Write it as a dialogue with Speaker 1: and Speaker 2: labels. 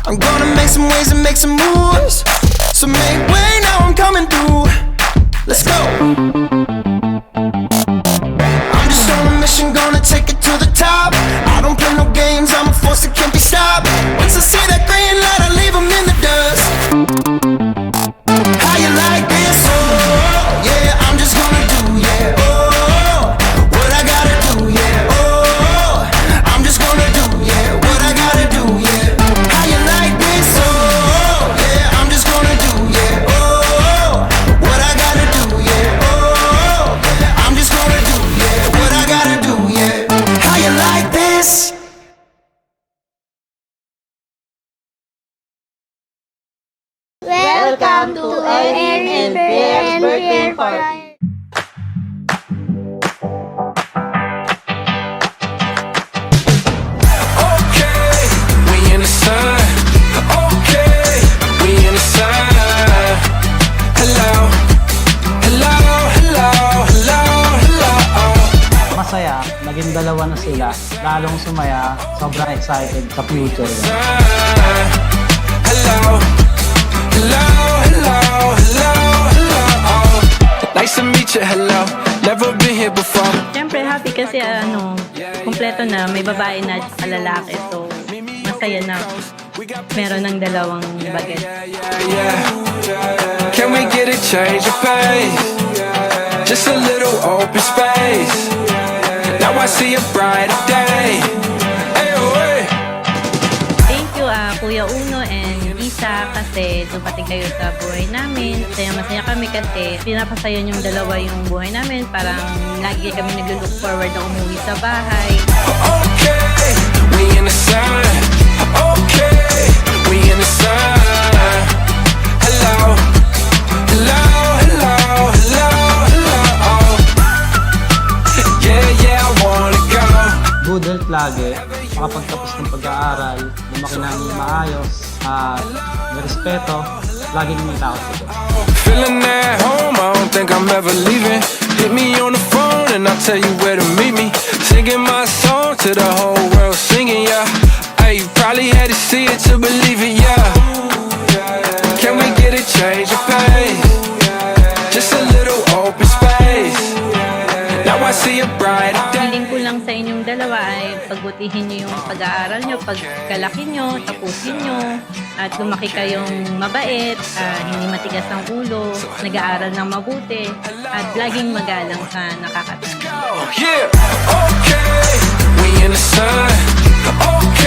Speaker 1: I'm gonna make some waves and make some moves. So make way, now I'm coming through. Let's go. I'm just on a mission, gonna take it to the top. I don't play no games, I'm a force that can't be stopped. Once I see that green light, I leave 'em in the dust. How you like this? Oh, yeah, I'm just gonna do, yeah. Oh, what I gotta do, yeah. Oh, I'm just gonna do, yeah. What I gotta do, yeah. How you like this? Oh, yeah, I'm just gonna do, yeah. Oh, what I gotta do, yeah. Oh, I'm just gonna do, yeah. What I gotta do, yeah. How you like this?
Speaker 2: Welcome to Erin and Pierre's birthday party.
Speaker 1: Okay, we in the sun. Okay, we in the sun. Hello, hello, hello, hello, hello.
Speaker 3: Masaya, naging dalawa na sila. Lalong sumaya, sobrang excited sa future.
Speaker 1: Hello, hello, hello, hello, hello. Nice to meet you, hello. Never been here before.
Speaker 4: Siyempre happy kasi kumpleto na, may babae na at lalaki. So masaya na meron ng dalawang baget.
Speaker 1: Can we get a change of pace? Just a little open space. Now I see a brighter day. Hey, hey.
Speaker 4: Thank you Kuya Uno and Isa kasi dumating kayo sa buhay namin. Masaya kami kasi pinapasaya yung dalawa yung buhay namin. Parang lagi kami nag-look forward na umuwi sa bahay.
Speaker 1: Okay, we in the sun. Okay, we in the sun. Hello, hello, hello, hello, hello. Yeah, yeah, I wanna go.
Speaker 3: Good health lagi, makapagtapos ng pag-aaral, lumaki ng maayos, at may respeto, laging may takot sa Diyos.
Speaker 1: Feeling at home, I don't think I'm ever leaving. Hit me on the phone and I'll tell you where to meet me. Singing my song to the whole world, singing, yeah. Hey, you probably had to see it to believe it, yeah. Can we get a change of pace? Just a little open space. Now I see a brighter day.
Speaker 4: Hiling ko lang sa inyong dalawa ay pagbutihin nyo yung pag-aaral nyo, pagkalaki nyo, tapusin nyo, at lumaki kayong mabait, hindi matigas ang ulo, nag-aaral ng mabuti, at laging magalang sa nakakatanda.
Speaker 1: Yeah, okay, we in the sun. Okay.